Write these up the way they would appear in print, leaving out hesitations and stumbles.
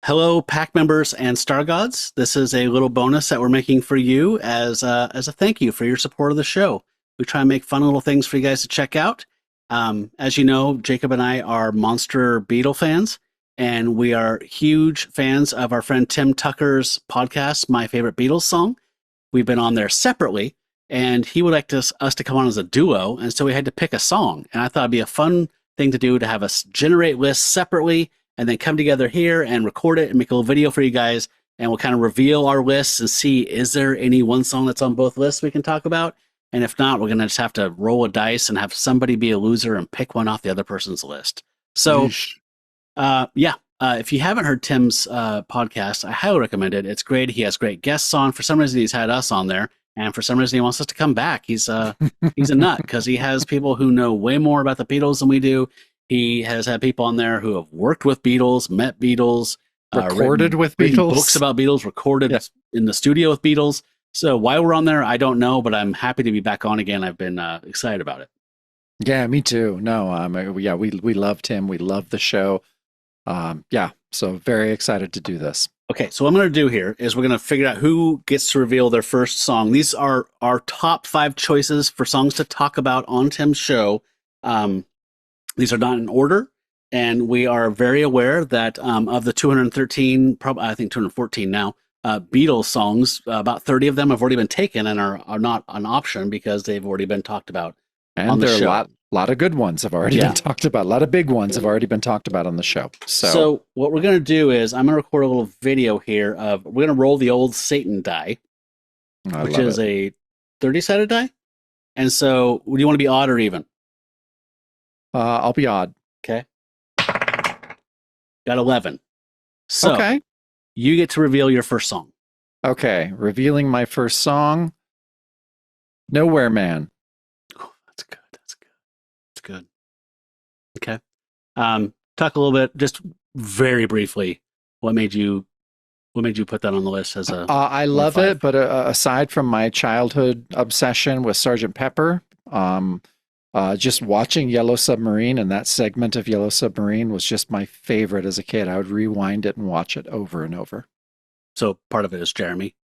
Hello, pack members and star gods. This is a little bonus that we're making for you as a thank you for your support of the show. We try and make fun little things for you guys to check out. As you know, Jacob and I are monster Beatle fans, and we are huge fans of our friend Tim Tucker's podcast, My Favorite Beatles Song. We've been on there separately, and he would like us to come on as a duo, and so we had to pick a song. And I thought it'd be a fun thing to do to have us generate lists separately and then come together here and record it and make a little video for you guys. And we'll kind of reveal our lists and see, is there any one song that's on both lists we can talk about? And if not, we're going to just have to roll a dice and have somebody be a loser and pick one off the other person's list. So, if you haven't heard Tim's podcast, I highly recommend it. It's great. He has great guests on. For some reason, he's had us on there. And for some reason, he wants us to come back. He's a nut because he has people who know way more about the Beatles than we do. He has had people on there who have worked with Beatles, met Beatles, recorded with Beatles, books about Beatles, recorded in the studio with Beatles. So why we're on there, I don't know, but I'm happy to be back on again. I've been excited about it. Yeah, me too. No, we loved him. We love the show. So very excited to do this. Okay, so what I'm going to do here is we're going to figure out who gets to reveal their first song. These are our top 5 choices for songs to talk about on Tim's show. These are not in order, and we are very aware that of the 213, probably I think 214 now, Beatles songs, about 30 of them have already been taken and are not an option because they've already been talked about on the show. And there are a lot of good ones have already been talked about. A lot of big ones have already been talked about on the show. So what we're going to do is I'm going to record a little video here of, we're going to roll the old Satan die, which is a 30-sided die. And so do you want to be odd or even? I'll be odd. Okay. Got 11. So you get to reveal your first song. Okay. Revealing my first song. Nowhere Man. Oh, that's good. That's good. Okay. Talk a little bit, just very briefly, what made you put that on the list as a I love it, but aside from my childhood obsession with Sgt. Pepper, just watching Yellow Submarine and that segment of Yellow Submarine was just my favorite as a kid. I would rewind it and watch it over and over. So part of it is Jeremy.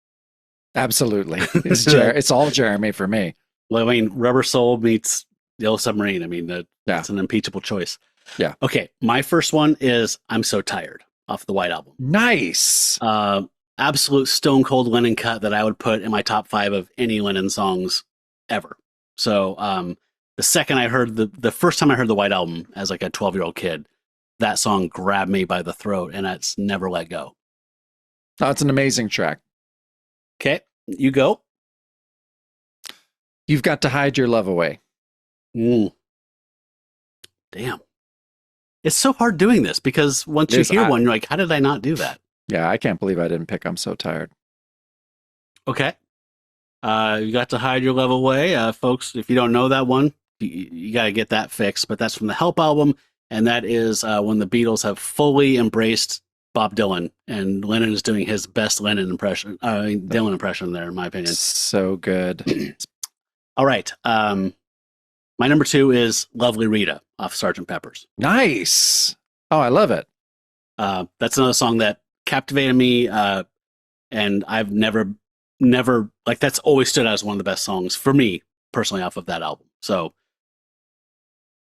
Absolutely. It's all Jeremy for me. Well, I mean, Rubber Soul meets Yellow Submarine. I mean, that's an unimpeachable choice. Yeah. Okay. My first one is I'm So Tired off the White Album. Nice. Absolute stone cold Lennon cut that I would put in my top 5 of any Lennon songs ever. So, the second I heard the first time I heard the White Album as like a 12-year-old kid, that song grabbed me by the throat and it's never let go. Oh, it's an amazing track. Okay, you go. You've Got to Hide Your Love Away. Damn. It's so hard doing this because once you hear one, you're like, how did I not do that? Yeah, I can't believe I didn't pick I'm So Tired. Okay. You Got to Hide Your Love Away. Folks, if you don't know that one, you got to get that fixed. But that's from the Help album, and that is when the Beatles have fully embraced Bob Dylan, and Lennon is doing his best Dylan impression there, in my opinion. So good. All right. My number 2 is Lovely Rita off Sgt. Pepper's. Nice. Oh, I love it. That's another song that captivated me, and I've never like, that's always stood out as one of the best songs for me personally off of that album. So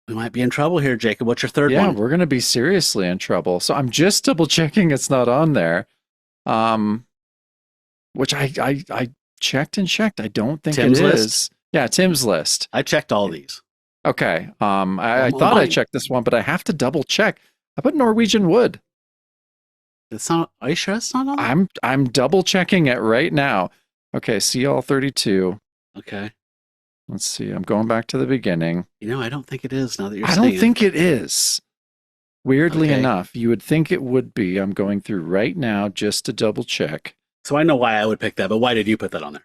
we might be in trouble here, Jacob. What's your third one? Yeah, we're going to be seriously in trouble. So I'm just double checking it's not on there. Which I checked and checked. I don't think Tim's it is. list? Yeah, Tim's list. I checked all these. Okay. I thought I checked this one, but I have to double check. I put Norwegian Wood. It's not. Are you sure it's not on there? I'm double checking it right now. Okay, see all 32. Okay. Let's see. I'm going back to the beginning. I don't think it is now that you're saying it. I don't think it is. Weirdly enough, you would think it would be. I'm going through right now just to double check. So I know why I would pick that, but why did you put that on there?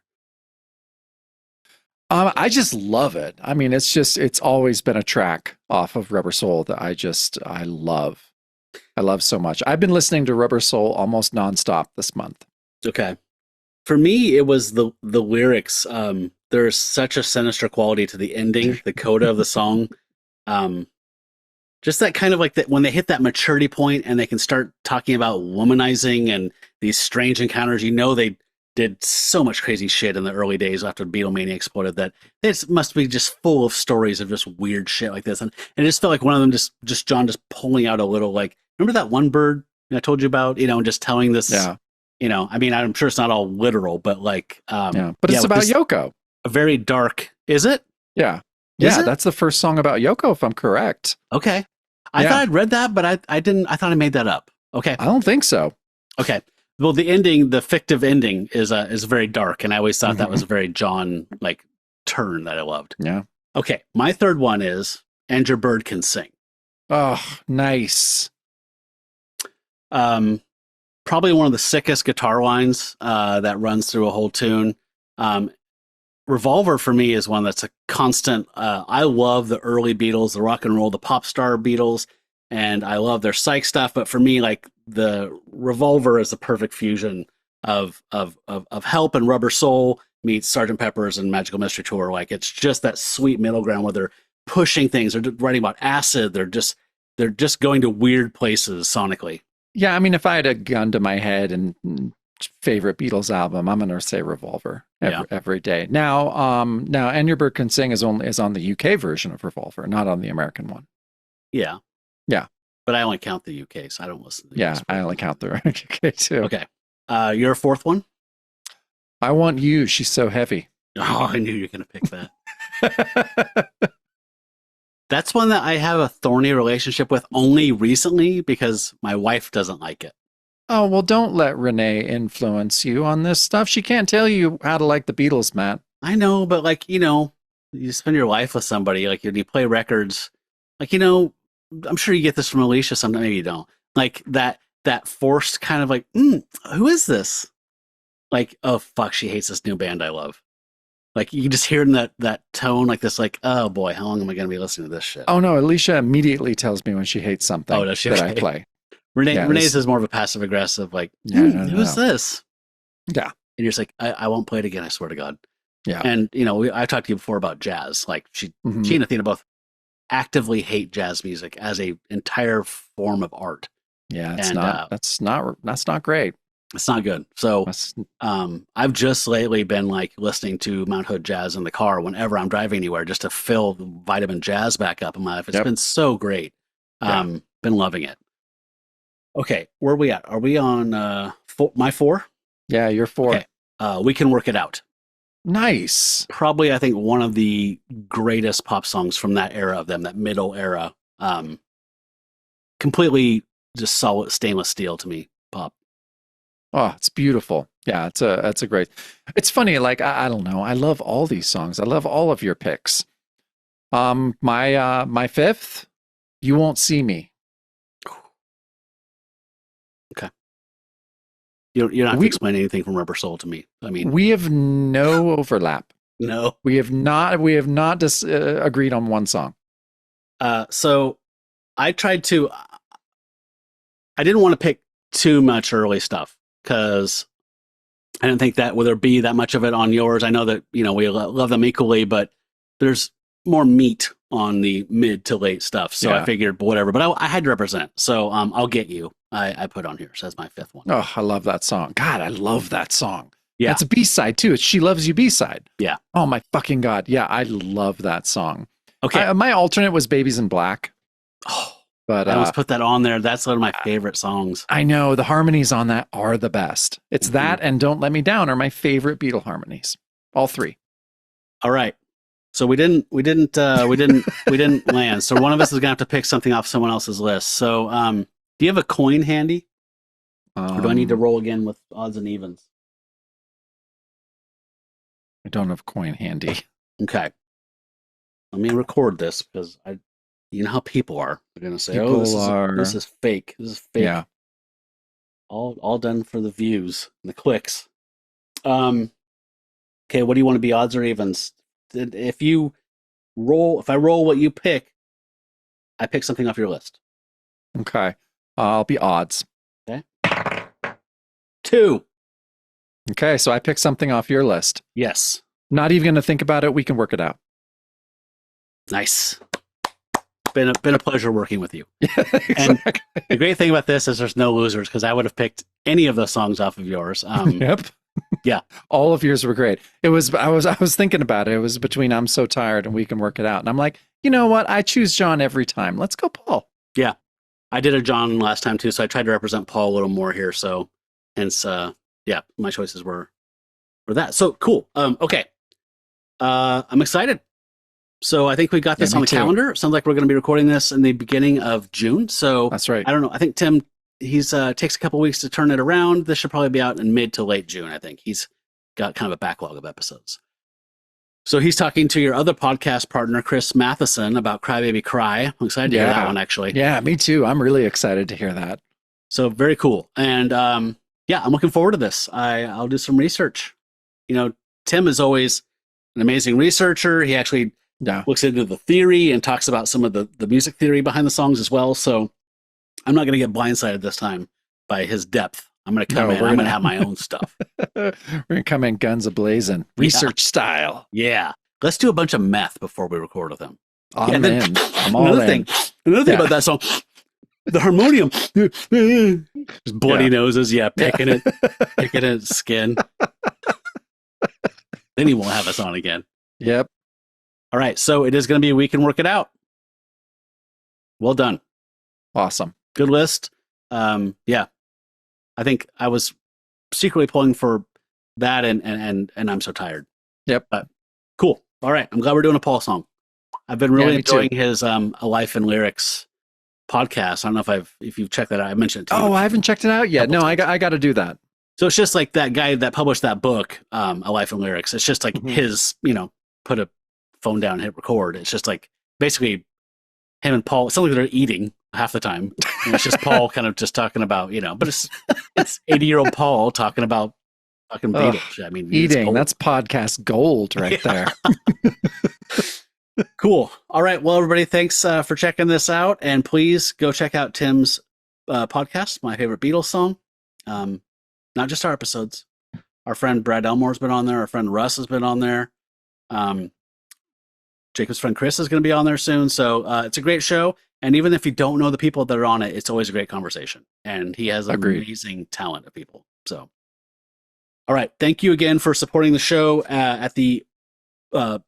I just love it. I mean, it's always been a track off of Rubber Soul that I love. I love so much. I've been listening to Rubber Soul almost nonstop this month. Okay. For me, it was the lyrics. There's such a sinister quality to the ending, the coda of the song. Just that kind of like that when they hit that maturity point and they can start talking about womanizing and these strange encounters. They did so much crazy shit in the early days after Beatlemania exploded that it must be just full of stories of just weird shit like this. And it just felt like one of them just John just pulling out a little like, remember that one bird I told you about, and just telling this, Yeah. I mean, I'm sure it's not all literal, but like, Yeah. But it's about Yoko. A very dark, is it? Yeah. Is Yeah. it? That's the first song about Yoko, if I'm correct. Okay. I thought I'd read that, but I didn't. I thought I made that up. Okay. I don't think so. Okay. Well, the fictive ending is very dark, and I always thought that was a very John like turn that I loved. Yeah. Okay. My third one is "And Your Bird Can Sing." Oh, nice. Probably one of the sickest guitar lines that runs through a whole tune. Revolver for me is one that's a constant. I love the early Beatles, the rock and roll, the pop star Beatles, and I love their psych stuff. But for me, like the Revolver is the perfect fusion of Help and Rubber Soul meets Sgt. Pepper's and Magical Mystery Tour. Like it's just that sweet middle ground where they're pushing things. They're writing about acid. They're just going to weird places sonically. Yeah, I mean, if I had a gun to my head and favorite Beatles album, I'm gonna say Revolver every day. Now, And Your Bird Can Sing is on the UK version of Revolver, not on the American one. Yeah, yeah, but I only count the UK, so I don't listen to the US I only count the UK too. Okay, your fourth one. I Want You. She's So Heavy. Oh, I knew you were gonna pick that. That's one that I have a thorny relationship with only recently because my wife doesn't like it. Oh, well, don't let Renee influence you on this stuff. She can't tell you how to like the Beatles, Matt. I know, but like, you spend your life with somebody, like you play records, like, I'm sure you get this from Alicia sometimes, maybe you don't. Like that forced kind of like, who is this? Like, oh, fuck, she hates this new band I love. Like you can just hear in that tone, like this, like, oh boy, how long am I going to be listening to this shit? Oh no, Alicia immediately tells me when she hates something does she? that I play. Renee's is more of a passive aggressive, like, who's this? Yeah. And you're just like, I won't play it again, I swear to God. Yeah. And, I've talked to you before about jazz. Like she and Athena both actively hate jazz music as a entire form of art. Yeah, that's not great. It's not good. So I've just lately been like listening to Mount Hood Jazz in the car whenever I'm driving anywhere just to fill the vitamin jazz back up in my life. It's been so great. Been loving it. Okay, where are we at? Are we on my four? Yeah, you're four. Okay. We Can Work It Out. Nice. Probably, I think, one of the greatest pop songs from that era of them, that middle era. Completely just solid stainless steel to me, pop. Oh, it's beautiful. Yeah, it's a great. It's funny, like I don't know. I love all these songs. I love all of your picks. My fifth, You Won't See Me. Okay. You don't have to explain anything from Rubber Soul to me. I mean, we have no overlap. No, we have not agreed on one song. So I tried to. I didn't want to pick too much early stuff because I didn't think that would there be that much of it on yours. I know that we love them equally, but there's more meat on the mid to late stuff. So I figured whatever. But I had to represent. So I'll Get You. I put on here. So that's my fifth one. Oh, I love that song. God, I love that song. Yeah, it's a B-side too. It's She Loves You B-side. Yeah. Oh my fucking God. Yeah, I love that song. Okay. My alternate was Babies in Black. Oh, but I almost put that on there. That's one of my favorite songs. I know the harmonies on that are the best. It's that and Don't Let Me Down are my favorite Beatle harmonies. All three. All right. So we didn't land. So one of us is gonna have to pick something off someone else's list. So do you have a coin handy? Or do I need to roll again with odds and evens? I don't have a coin handy. Okay. Let me record this because you know how people are. They're gonna say, this is fake. This is fake. Yeah. All done for the views and the clicks. Okay, what do you want to be, odds or evens? If I roll what you pick, I pick something off your list. Okay. I'll be odds. Okay. 2. Okay, so I pick something off your list. Yes. Not even going to think about it. We can work it out. Nice. been a pleasure working with you. Exactly. And the great thing about this is there's no losers because I would have picked any of those songs off of yours. Yep. Yeah. All of yours were great. I was thinking about it. It was between I'm So Tired and We Can Work It Out. And I'm like, you know what? I choose John every time. Let's go Paul. Yeah. I did a John last time too, so I tried to represent Paul a little more here. So hence yeah, my choices were that. So cool. Okay. I'm excited. So I think we got this on the calendar. It sounds like we're going to be recording this in the beginning of June. So that's right. I don't know. I think Tim, he's takes a couple weeks to turn it around. This should probably be out in mid to late June. I think he's got kind of a backlog of episodes. So he's talking to your other podcast partner, Chris Matheson, about Cry Baby Cry. I'm excited to hear that one, actually. Yeah, me too. I'm really excited to hear that. So very cool. And yeah, I'm looking forward to this. I'll do some research. You know, Tim is always an amazing researcher. He actually looks into the theory and talks about some of the music theory behind the songs as well. So I'm not going to get blindsided this time by his depth. I'm going to come in. I'm going to have my own stuff. We're going to come in guns a-blazing, research style. Yeah. Let's do a bunch of meth before we record with him. I'm in. I'm all another in. Another thing about that song, the harmonium. Just bloody noses. Yeah. Picking at its skin. Then he won't have us on again. Yep. All right. So it is going to be We Can Work It Out. Well done. Awesome. Good list. Yeah. I think I was secretly pulling for that and I'm So Tired. Yep. But cool. All right. I'm glad we're doing a Paul song. I've been really enjoying his A Life in Lyrics podcast. I don't know if you've checked that out. I mentioned it to you. Oh, I haven't checked it out yet. No, I got to do that. So it's just like that guy that published that book, A Life in Lyrics. It's just like his, put a phone down and hit record. It's just like basically him and Paul. It's something they're eating half the time. And it's just Paul kind of just talking about, but it's 80-year-old Paul talking about fucking Beatles. I mean, eating. That's podcast gold right there. Cool. All right. Well, everybody, thanks for checking this out. And please go check out Tim's podcast, My Favorite Beatles Song. Not just our episodes. Our friend Brad Elmore's been on there. Our friend Russ has been on there. Jacob's friend Chris is going to be on there soon. So it's a great show. And even if you don't know the people that are on it, it's always a great conversation. And he has amazing talent of people. So, all right. Thank you again for supporting the show at the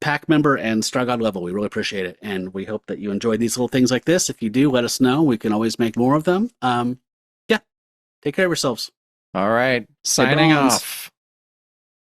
pack member and Star God level. We really appreciate it. And we hope that you enjoyed these little things like this. If you do, let us know. We can always make more of them. Yeah. Take care of yourselves. All right. Signing off.